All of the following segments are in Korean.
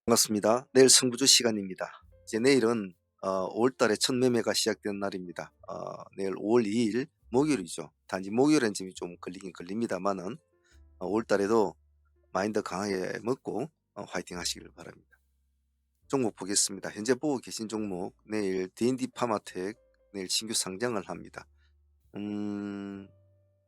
반갑습니다. 내일 승부주 시간입니다. 이제 내일은 5월 달에 첫 매매가 시작되는 날입니다. 내일 5월 2일 목요일이죠. 단지 목요일엔 좀 걸리긴 걸립니다만은 5월 달에도 마인드 강하게 먹고 화이팅 하시길 바랍니다. 종목 보겠습니다. 현재 보고 계신 종목 내일 D&D 파마텍 내일 신규 상장을 합니다.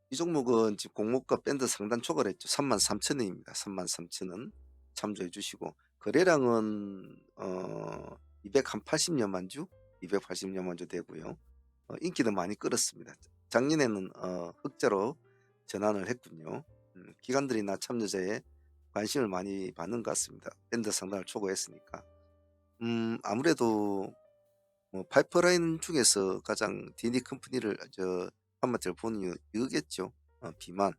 이 종목은 지금 공모가 밴드 상단 초과했죠. 33,000원입니다. 33,000원 참조해 주시고 거래량은 280여만 주, 280여만 주 되고요. 인기도 많이 끌었습니다. 작년에는 흑자로 전환을 했군요. 기관들이나 참여자의 관심을 많이 받는 것 같습니다. 밴드 상단을 초과했으니까. 아무래도 뭐 파이프라인 중에서 가장 D&D 컴퍼니를 한마디로 보는 이유겠죠. 비만,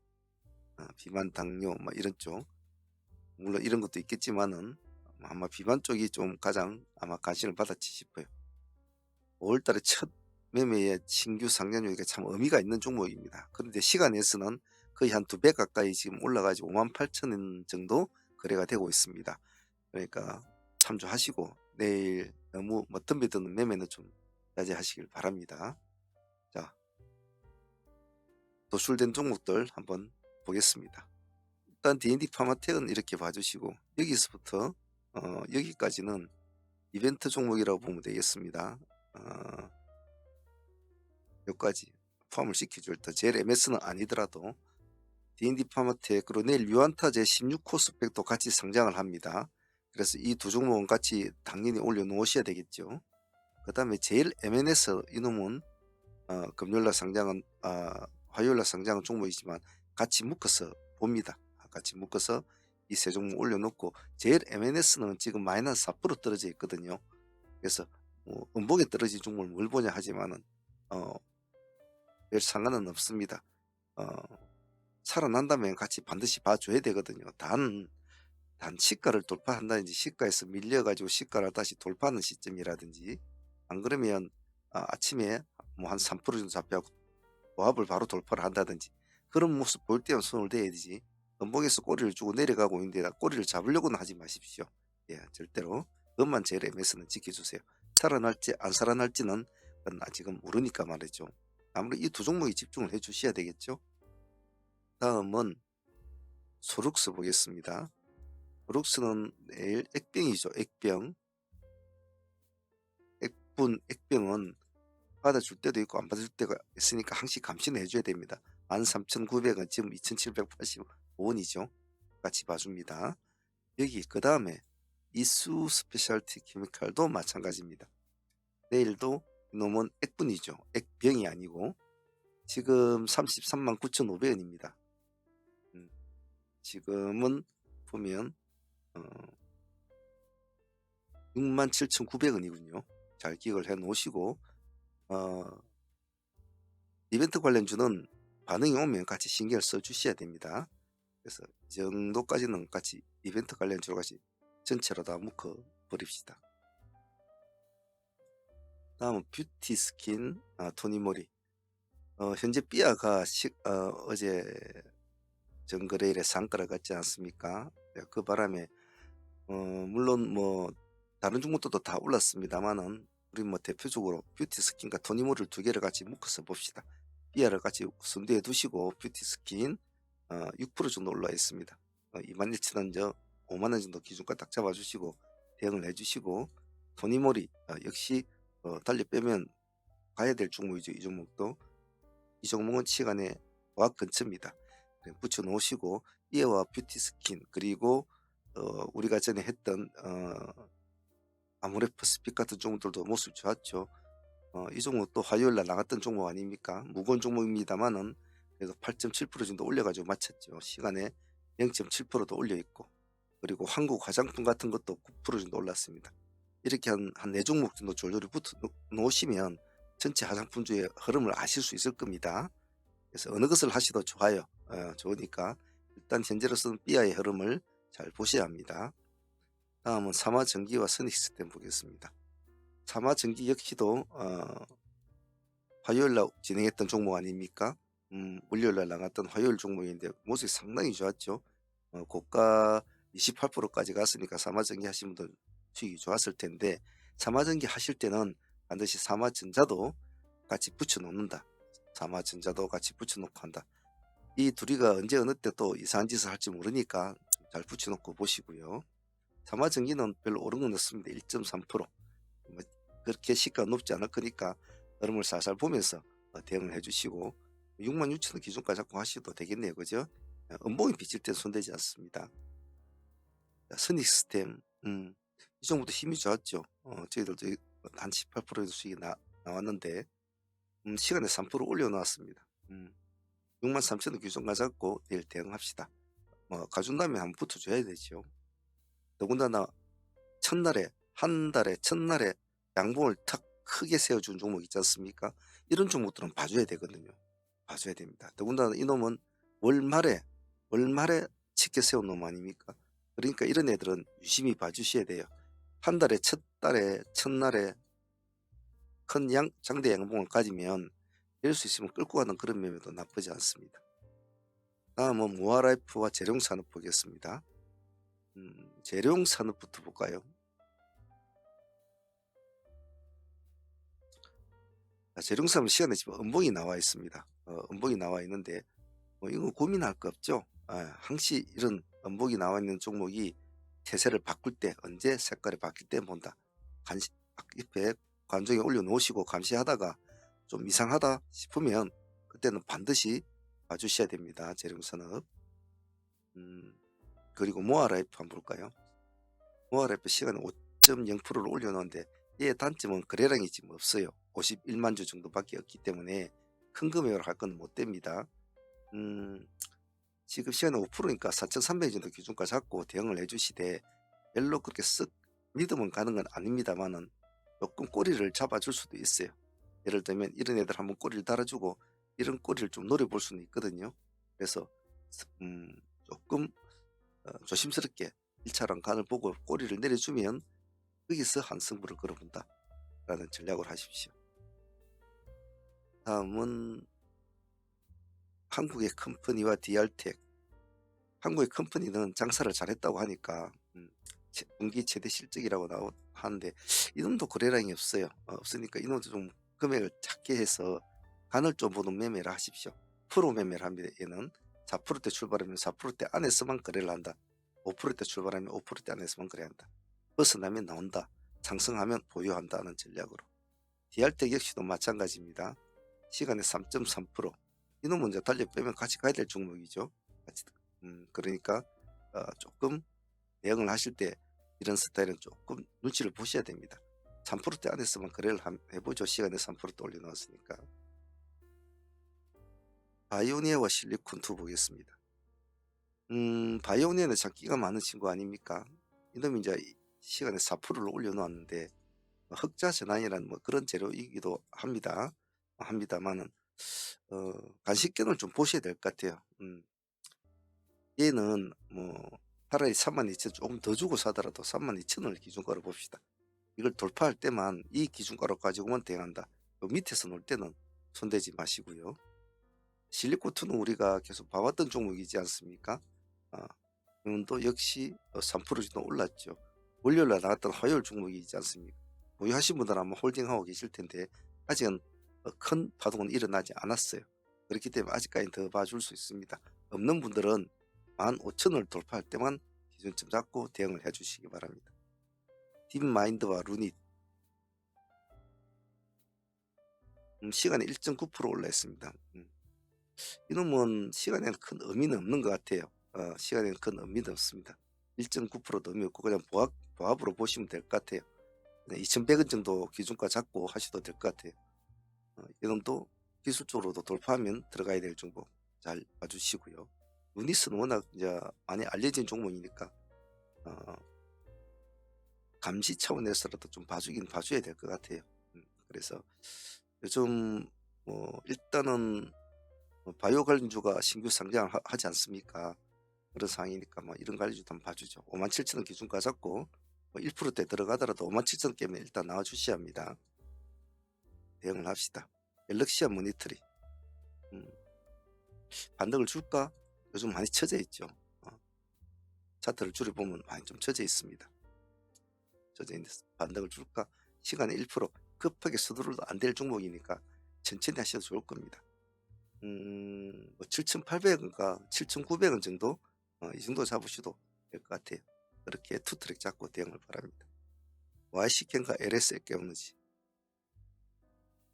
비만 당뇨 뭐 이런 쪽. 물론 이런 것도 있겠지만은 아마 비만 쪽이 좀 가장 아마 관심을 받았지 싶어요. 5월 달에 첫 매매에 신규 상장률이 참 의미가 있는 종목입니다. 그런데 시간에서는 거의 한 2배 가까이 지금 올라가지고 58,000원 정도 거래가 되고 있습니다. 그러니까 참조하시고 내일 너무 덤비드는 매매는 좀 자제하시길 바랍니다. 자, 도출된 종목들 한번 보겠습니다. 일단 D&D 파마텍은 이렇게 봐주시고 여기서부터 여기까지는 이벤트 종목이라고 보면 되겠습니다. 여기까지 포함을 시켜줄 때 제일 MS는 아니더라도 D&D 파마텍 그리고 내일 유안타제 16호 스펙도 같이 상장을 합니다. 그래서 이 두 종목은 같이 당연히 올려놓으셔야 되겠죠. 그 다음에 제일 MNS 이놈은 금요일날 상장은 화요일날 상장은 종목이지만 같이 묶어서 봅니다. 같이 묶어서 이 세 종목 올려놓고 제일 MNS는 지금 마이너스 4% 떨어져 있거든요. 그래서 뭐 음봉에 떨어진 종목을 뭘 보냐 하지만은 별 상관은 없습니다. 살아난다면 같이 반드시 봐줘야 되거든요. 단 시가를 돌파한다든지 시가에서 밀려가지고 시가를 다시 돌파하는 시점이라든지 안 그러면 아침에 뭐 한 3% 정도 잡혀갖고 보합을 바로 돌파를 한다든지 그런 모습 볼 때만 손을 대야 되지 음봉에서 꼬리를 주고 내려가고 있는데 꼬리를 잡으려고는 하지 마십시오. 예, 절대로 그것만 제일 MS는 지켜주세요. 살아날지 안 살아날지는 그건 아직은 모르니까 말이죠. 아무래도 이 두 종목에 집중을 해 주셔야 되겠죠. 다음은 소룩스 보겠습니다. 소룩스는 내일 액병이죠. 액병. 액병은 받아줄 때도 있고 안 받아줄 때가 있으니까 항상 감시는 해줘야 됩니다. 13,900원 지금 2,785원이죠. 같이 봐줍니다. 여기 그 다음에 이수 스페셜티 케미칼도 마찬가지입니다. 내일도 이놈은 액분이죠. 액병이 아니고 지금 339,500원입니다. 지금은 보면 67,900원이군요. 잘 기억을 해 놓으시고 이벤트 관련주는 반응이 오면 같이 신경을 써 주셔야 됩니다. 그래서 이 정도까지는 같이 이벤트 관련주로 같이 전체로 다 묶어 버립시다. 다음은 뷰티 스킨 토니모리. 현재 삐아가 어제 전거래일에 상가를 갔지 않습니까? 그 바람에 물론 뭐 다른 종목들도 다 올랐습니다만은 우리 뭐 대표적으로 뷰티 스킨과 토니모리를 두 개를 같이 묶어서 봅시다. 삐아를 같이 선두에 두시고 뷰티 스킨 6% 정도 올라 있습니다. 21,000원 5만원 정도 기준가 딱 잡아주시고 대응을 해주시고 토니모리 역시 달리 빼면 가야 될 종목이죠. 이 종목도 이 종목은 시간에 와 근처입니다. 붙여 놓으시고 이에와 뷰티 스킨 그리고 우리가 전에 했던 아모레퍼스픽 같은 종목들도 모습 좋았죠. 이 종목도 화요일날 나갔던 종목 아닙니까? 무거운 종목입니다만은 그래도 8.7% 정도 올려가지고 마쳤죠. 시간에 0.7%도 올려있고 그리고 한국 화장품 같은 것도 9% 정도 올랐습니다. 이렇게 한 4종목 정도 졸졸이 붙어 놓으시면 전체 화장품주의 흐름을 아실 수 있을 겁니다. 그래서 어느 것을 하셔도 좋아요. 좋으니까 일단 현재로서는 삐아의 흐름을 잘 보셔야 합니다. 다음은 삼화전기와 선익시스템 보겠습니다. 삼화전기 역시도 화요일날 진행했던 종목 아닙니까? 월요일날 나갔던 화요일 종목인데 모습이 상당히 좋았죠. 고가 28%까지 갔으니까 사마전기 하신 분들 수익이 좋았을 텐데, 사마전기 하실 때는 반드시 사마전자도 같이 붙여 놓는다. 사마전자도 같이 붙여 놓고 한다. 이 둘이가 언제 어느 때 또 이상한 짓을 할지 모르니까 잘 붙여 놓고 보시고요. 사마전기는 별로 오른 건 없습니다. 1.3%. 뭐 그렇게 시가가 높지 않을 거니까 흐름을 살살 보면서 대응을 해주시고, 66,000원 기준까지 잡고 하셔도 되겠네요. 그죠? 음봉이 비칠 땐 손대지 않습니다. 자, 선익스템, 이 정도도 힘이 좋았죠. 저희들도 한 18%의 수익이 나왔는데, 시간에 3% 올려놓았습니다. 63,000원 기준까지 잡고 내일 대응합시다. 뭐 가준다면 한번 붙어줘야 되죠. 더군다나 한 달에 첫날에 양봉을 탁 크게 세워준 종목 있지 않습니까? 이런 종목들은 봐줘야 되거든요. 봐줘야 됩니다. 더군다나 이놈은 월말에 치켜 세운 놈 아닙니까? 그러니까 이런 애들은 유심히 봐주셔야 돼요. 한 달에 첫날에 큰 장대 양봉을 가지면 될 수 있으면 끌고 가는 그런 매매도 나쁘지 않습니다. 다음은 모아라이프와 재룡산업 보겠습니다. 재룡산업부터 볼까요? 재룡산업 시간에 지금 음봉이 나와 있습니다. 음봉이 나와 있는데 이거 고민할 거 없죠. 항시 이런 음봉이 나와 있는 종목이 태세를 바꿀 때, 언제 색깔이 바뀔 때 본다. 잎에 관종에 올려놓으시고 감시하다가 좀 이상하다 싶으면 그때는 반드시 봐주셔야 됩니다. 재룡산업. 그리고 모아라이프 한번 볼까요? 모아라이프 시간에 5.0%를 올려놓은데 얘의 단점은 거래량이 지금 없어요. 51만 주 정도밖에 없기 때문에 큰 금액으로 할 건 못 됩니다. 지금 시간에 5%니까 4,300 정도 기준까지 잡고 대응을 해주시되, 별로 그렇게 쓱 믿으면 가는 건 아닙니다만은 조금 꼬리를 잡아줄 수도 있어요. 예를 들면 이런 애들 한번 꼬리를 달아주고 이런 꼬리를 좀 노려볼 수는 있거든요. 그래서 조금 조심스럽게 1차랑 간을 보고 꼬리를 내려주면 거기서 한 승부를 걸어본다 라는 전략을 하십시오. 다음은 한국의 컴퍼니와 DR텍. 한국의 컴퍼니는 장사를 잘했다고 하니까 분기 최대 실적이라고 하는데 이놈도 거래량이 없어요. 없으니까 이놈도 좀 금액을 작게 해서 간을 좀 보는 매매를 하십시오. 프로 매매를 합니다. 얘는 4%대 출발하면 4%대 안에서만 거래를 한다. 5%대 출발하면 5%대 안에서만 거래한다. 벗어나면 나온다. 상승하면 보유한다는 전략으로. DR텍 역시도 마찬가지입니다. 시간에 3.3%. 이놈은 이제 달력 빼면 같이 가야 될 종목이죠. 그러니까 조금 대응을 하실 때 이런 스타일은 조금 눈치를 보셔야 됩니다. 3%대 안에서만 거래를 해보죠. 시간에 3%대 올려놓았으니까. 바이오니아와 실리콘2 보겠습니다. 바이오니아는 참 끼가 많은 친구 아닙니까? 이놈이 이제 시간에 4%를 올려놓았는데 흑자 전환이라는 뭐 그런 재료이기도 합니다만은 간식견을 좀 보셔야 될 것 같아요. 얘는 뭐 차라리 32,000 조금 더 주고 사더라도 32,000원을 기준가로 봅시다. 이걸 돌파할 때만 이 기준가로 가지고만 대응한다. 밑에서 놀 때는 손대지 마시고요. 실리콘2는 우리가 계속 봐왔던 종목이지 않습니까? 이건도 역시 3% 정도 올랐죠. 월요일날 나왔던 화요일 종목이지 않습니까? 보유하신 분들은 아마 홀딩하고 계실 텐데 아직은 큰 파동은 일어나지 않았어요. 그렇기 때문에 아직까지 더 봐줄 수 있습니다. 없는 분들은 15,000원을 돌파할 때만 기준점 잡고 대응을 해주시기 바랍니다. 딥마인드와 루닛, 시간에 1.9% 올라 있습니다. 이놈은 시간에는 큰 의미는 없는 것 같아요. 시간에는 큰 의미는 없습니다. 1.9%도 의미 없고 그냥 보합으로 보시면 될 것 같아요. 2,100원 정도 기준가 잡고 하셔도 될 것 같아요. 이놈도 기술적으로도 돌파하면 들어가야 될 종목 잘 봐주시고요. 루닛은 워낙 이제 많이 알려진 종목이니까 감시 차원에서라도 좀 봐줘야 될 것 같아요. 그래서 요즘 뭐 일단은 바이오 관련주가 신규 상장을 하지 않습니까? 그런 상황이니까 뭐 이런 관련주도 한번 봐주죠. 57,000원 기준가 잡고 뭐 1%대 들어가더라도 57,000원 깨면 일단 나와주셔야 합니다. 대응을 합시다. 갤럭시아 모니터링, 반등을 줄까? 요즘 많이 처져 있죠. 차트를 줄여보면 많이 좀 젖어 있습니다. 젖어 있는데 반등을 줄까? 시간에 1% 급하게 서두르도 안 될 종목이니까 천천히 하셔도 좋을 겁니다. 뭐 7,800원과 7,900원 정도 이 정도 잡으셔도 될 것 같아요. 그렇게 투 트랙 잡고 대응을 바랍니다. YC캠과 LS 에너지.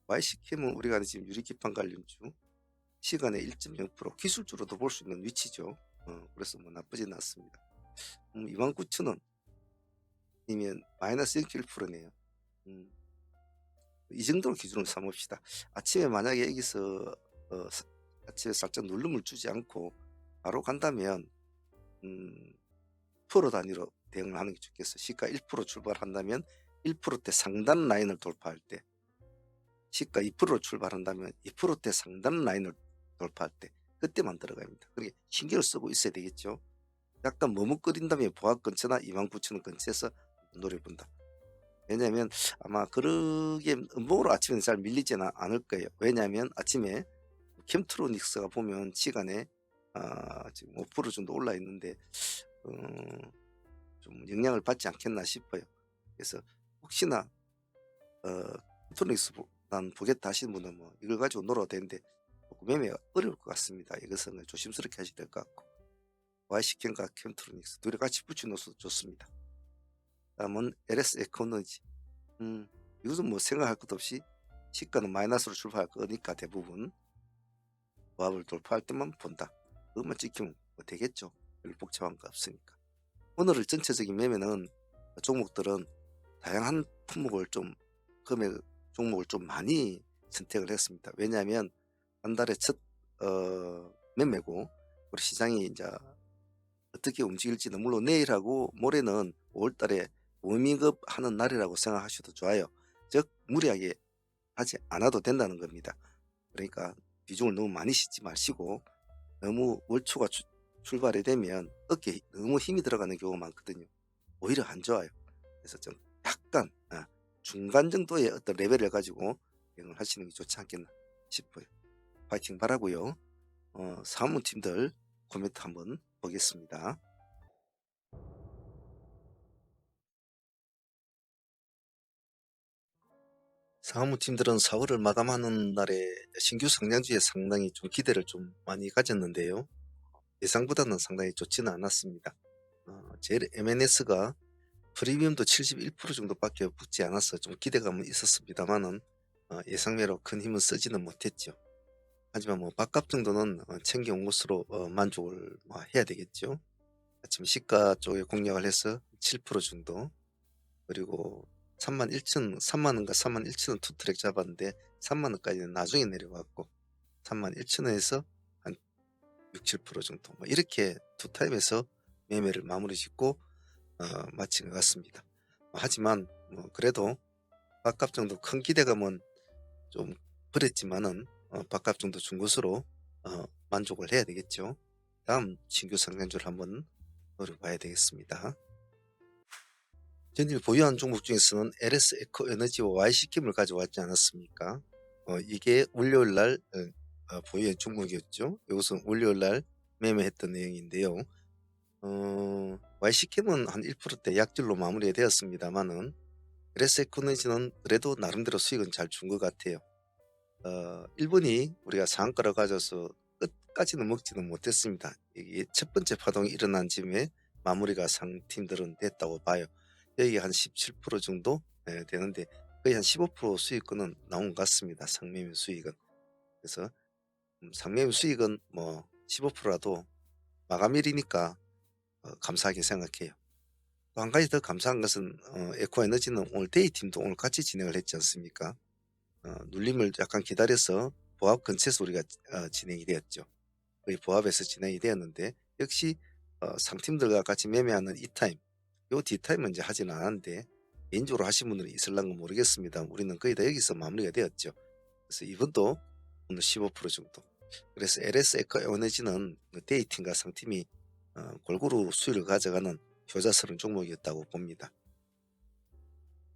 YC캠은 우리가 지금 유리기판 관련주 시간에 1.0% 기술주로도 볼 수 있는 위치죠. 그래서 뭐 나쁘진 않습니다. 29,000원 이면 마이너스 0.1%네요. 이 정도로 기준으로 삼읍시다. 아침에 만약에 여기서 아침에 살짝 누름을 주지 않고 바로 간다면 프로 단위로 대응을 하는 게 좋겠어. 시가 1% 출발한다면 1%대 상단 라인을 돌파할 때, 시가 2%로 출발한다면 2%대 상단 라인을 돌파할 때 그때만 들어갑니다. 그러니까 신경을 쓰고 있어야 되겠죠. 약간 머뭇거린다면 보합 근처나 29,000원 근처에서 노려본다. 왜냐하면 아마 그러게 음봉으로 아침에 잘 밀리지는 않을 거예요. 왜냐하면 아침에 캠트로닉스가 보면 시간에 지금 5% 정도 올라 있는데 좀 영향을 받지 않겠나 싶어요. 그래서 혹시나 캠트로닉스 난 보겠다 하시는 분은 뭐 이걸 가지고 놀아도 되는데 매매가 어려울 것 같습니다. 이것은 조심스럽게 하셔야 될 것 같고, YC캠과 캠트로닉스 둘이 같이 붙여놓어도 좋습니다. 다음은 LS 에코너지. 이것은 뭐 생각할 것 없이 시가는 마이너스로 출발할 거니까 대부분 보합을 돌파할 때만 본다. 그것만 찍히면 뭐 되겠죠. 별로 복잡한 거 없으니까. 오늘의 전체적인 매매는 종목들은 다양한 품목을 좀 금액 종목을 좀 많이 선택을 했습니다. 왜냐하면 한 달에 첫 매매고 우리 시장이 이제 어떻게 움직일지는 물론 내일하고 모레는 5월달에 워밍업 하는 날이라고 생각하셔도 좋아요. 즉 무리하게 하지 않아도 된다는 겁니다. 그러니까 비중을 너무 많이 싣지 마시고, 너무 월초가 출발이 되면 어깨에 너무 힘이 들어가는 경우가 많거든요. 오히려 안 좋아요. 그래서 좀 약간 중간 정도의 어떤 레벨을 가지고 대응을 하시는 게 좋지 않겠나 싶어요. 파이팅 바라고요. 사무팀들 코멘트 한번 보겠습니다. 사무팀들은 4월을 마감하는 날에 신규 상장주에 상당히 좀 기대를 좀 많이 가졌는데요. 예상보다는 상당히 좋지는 않았습니다. 제일 MNS가 프리미엄도 71% 정도밖에 붙지 않아서 좀 기대감은 있었습니다만은 예상외로 큰 힘은 쓰지는 못했죠. 하지만 뭐 밥값 정도는 챙겨온 것으로 만족을 해야 되겠죠. 아침 시가 쪽에 공략을 해서 7% 정도, 그리고 31,000, 3만원과 31,000원 투트랙 잡았는데 3만원까지는 나중에 내려갔고 31,000원에서 한 6, 7% 정도 이렇게 두 타임에서 매매를 마무리 짓고 마친 것 같습니다. 하지만 그래도 밥값 정도 큰 기대감은 좀 버렸지만은 밥값 정도 준 것으로 만족을 해야 되겠죠. 다음 신규 상장주를 한번 노려봐야 되겠습니다. 전일 보유한 종목 중에서는 LS 에코에너지와 YC캠을 가져왔지 않았습니까? 이게 월요일날 보유한 종목이었죠. 이것은 월요일날 매매했던 내용인데요. YC캠은 한 1%대 약줄로 마무리가 되었습니다만은 LS 에코에너지는 그래도 나름대로 수익은 잘 준 것 같아요. 1번이 우리가 상한가를 가져서 끝까지는 먹지는 못했습니다. 이게 첫 번째 파동이 일어난 즈음에 마무리가 상팀들은 됐다고 봐요. 여기 한 17% 정도 되는데 거의 한 15% 수익권은 나온 것 같습니다. 상매매 수익은. 그래서 상매매 수익은 뭐 15%라도 마감일이니까 감사하게 생각해요. 또 한 가지 더 감사한 것은 에코에너지는 오늘 데이팀도 오늘 같이 진행을 했지 않습니까? 눌림을 약간 기다려서 보합 근처에서 우리가 진행이 되었죠. 거의 보합에서 진행이 되었는데 역시 상팀들과 같이 매매하는 이 타임, 요 D타임은 이제 하지는 않았는데 개인적으로 하신 분들이 있을랑은 모르겠습니다. 우리는 거의 다 여기서 마무리가 되었죠. 그래서 이번도 오늘 15% 정도. 그래서 LS 에코에너지는 데이팅과 상팀이 골고루 수익을 가져가는 효자스러운 종목이었다고 봅니다.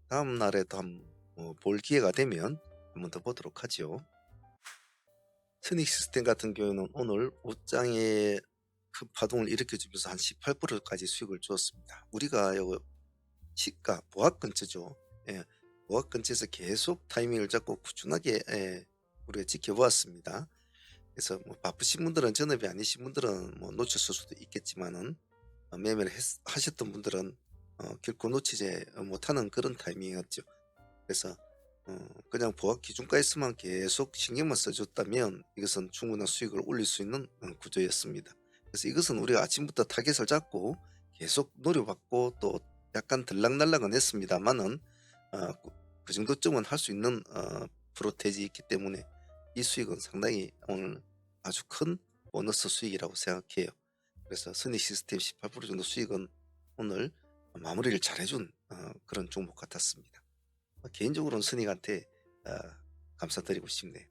다음 날에도 한번 볼 기회가 되면 한 번 더 보도록 하죠. 스닉 시스템 같은 경우는 오늘 옷장에 큰 파동을 일으켜주면서 한 18%까지 수익을 주었습니다. 우리가 요 시가 보합 근처죠. 예, 보합 근처에서 계속 타이밍을 잡고 꾸준하게 우리가 지켜보았습니다. 그래서 뭐 바쁘신 분들은, 전업이 아니신 분들은 뭐 놓쳤을 수도 있겠지만은 매매를 하셨던 분들은 결코 놓치지 못하는 그런 타이밍이었죠. 그래서 그냥 보합 기준가에서만 계속 신경만 써줬다면 이것은 충분한 수익을 올릴 수 있는 구조였습니다. 그래서 이것은 우리가 아침부터 타겟을 잡고 계속 노려봤고 또 약간 들락날락은 했습니다만은 그 정도쯤은 할 수 있는 프로테이지 있기 때문에 이 수익은 상당히 오늘 아주 큰 보너스 수익이라고 생각해요. 그래서 선의 시스템 18% 정도 수익은 오늘 마무리를 잘 해준 그런 종목 같았습니다. 개인적으로는 선익한테 감사드리고 싶네요.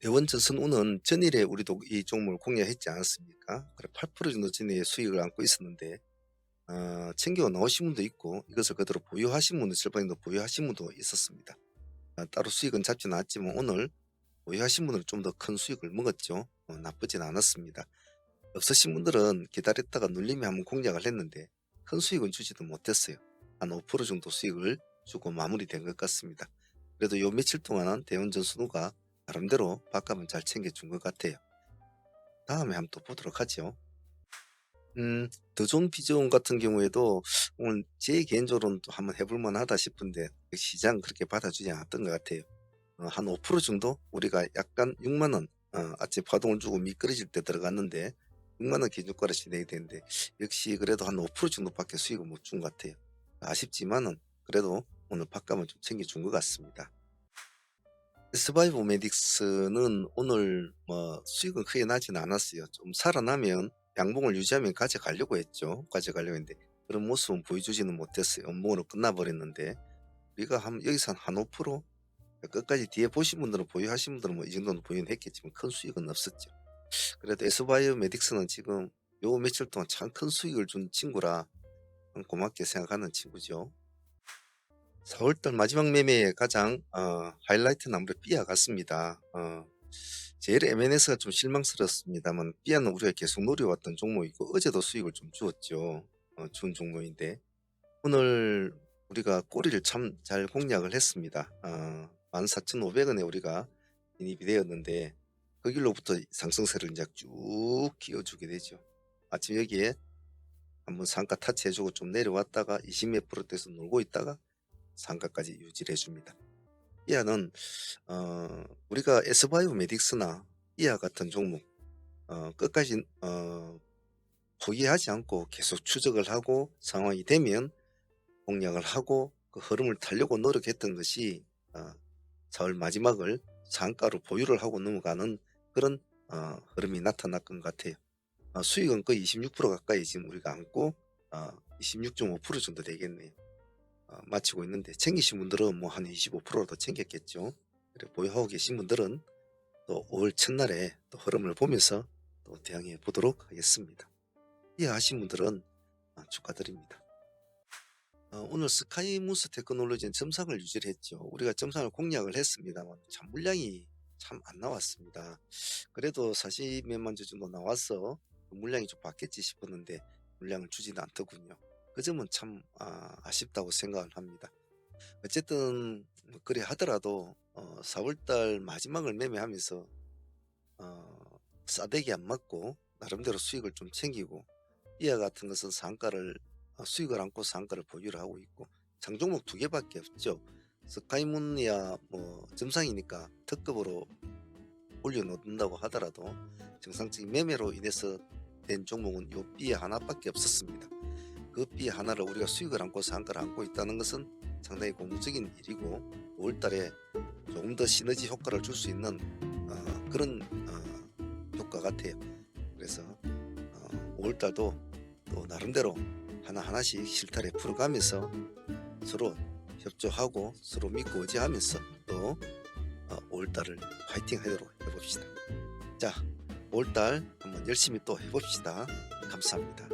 대원전선우는 전일에 우리도 이 종목을 공략했지 않았습니까? 그래 8% 정도 전에 수익을 안고 있었는데 챙겨 나오신 분도 있고 이것을 그대로 보유하신 분도 절반정도 보유하신 분도 있었습니다. 따로 수익은 잡지는 않았지만 오늘 보유하신 분들은 좀 더 큰 수익을 먹었죠. 나쁘진 않았습니다. 없으신 분들은 기다렸다가 눌림에 한번 공략을 했는데 큰 수익은 주지도 못했어요. 한 5% 정도 수익을 주고 마무리된 것 같습니다. 그래도 요 며칠 동안은 대원전선우가 나름대로 밥값은 잘 챙겨준 것 같아요. 다음에 한번 또 보도록 하죠. 더 좋은 비전 같은 경우에도 오늘 제 개인적으로는 또 한번 해볼만 하다 싶은데 시장 그렇게 받아주지 않았던 것 같아요. 한 5% 정도 우리가 약간 6만원 아침 파동을 주고 미끄러질 때 들어갔는데 6만원 기준가로 진행이 되는데 역시 그래도 한 5% 정도밖에 수익을 못 준 것 같아요. 아쉽지만은 그래도 오늘 밥값은 좀 챙겨준 것 같습니다. 스바이오메딕스는 오늘 뭐 수익은 크게 나지는 않았어요. 좀 살아나면 양봉을 유지하면 가져가려고 했죠. 가져가려고 했는데 그런 모습은 보여주지는 못했어요. 음봉으로 끝나버렸는데 우리가 여기서 한 5% 끝까지 뒤에 보신 분들은, 보유하신 분들은 뭐 이 정도는 보유는 했겠지만 큰 수익은 없었죠. 그래도 에스바이오메딕스는 지금 요 며칠 동안 참 큰 수익을 준 친구라 고맙게 생각하는 친구죠. 4월달 마지막 매매에 가장 하이라이트는 아무래도 삐아 같습니다. 제일 MNS가 좀 실망스럽습니다만 삐아는 우리가 계속 노려왔던 종목이고 어제도 수익을 좀 주었죠. 준 종목인데 오늘 우리가 꼬리를 참 잘 공략을 했습니다. 14,500원에 우리가 진입이 되었는데 그 길로부터 상승세를 이제 쭉 끼워주게 되죠. 아침 여기에 한번 상가 타치해주고 좀 내려왔다가 20몇 프로대에서 놀고 있다가 상가까지 유지를 해줍니다. 이하는 우리가 에스바이오메딕스나 이하 같은 종목 끝까지 포기하지 않고 계속 추적을 하고 상황이 되면 공략을 하고 그 흐름을 타려고 노력했던 것이 4월 마지막을 상가로 보유를 하고 넘어가는 그런 흐름이 나타났던 것 같아요. 수익은 거의 26% 가까이 지금 우리가 안고 26.5% 정도 되겠네요. 마치고 있는데 챙기신 분들은 뭐 한 25%도 챙겼겠죠. 그래 보유하고 계신 분들은 또 5월 첫날에 또 흐름을 보면서 또 대응해 보도록 하겠습니다. 이해하신 분들은 축하드립니다. 오늘 스카이무스 테크놀로지는 점상을 유지를 했죠. 우리가 점상을 공략을 했습니다만 참 물량이 참 안 나왔습니다. 그래도 40몇만 주 정도 나와서 물량이 좀 받겠지 싶었는데 물량을 주지는 않더군요. 그 점은 참 아쉽다고 생각을 합니다. 어쨌든 뭐 그래 하더라도 4월달 마지막을 매매하면서 싸대기 안 맞고 나름대로 수익을 좀 챙기고 이와 같은 것은 상가를 수익을 안고 상가를 보유를 하고 있고 장종목 2개밖에 없죠. 스카이문이야 뭐 점상이니까 특급으로 올려놓는다고 하더라도 정상적인 매매로 인해서 된 종목은 요 B 하나밖에 없었습니다. 그 B 하나를 우리가 수익을 안고 상가를 안고 있다는 것은 상당히 고무적인 일이고 5월달에 조금 더 시너지 효과를 줄 수 있는 그런 효과 같아요. 그래서 5월달도 또 나름대로 하나하나씩 실타래 풀어가면서 서로 협조하고 서로 믿고 의지하면서 또 5월달을 파이팅 하도록 해봅시다. 자, 5월달 한번 열심히 또 해봅시다. 감사합니다.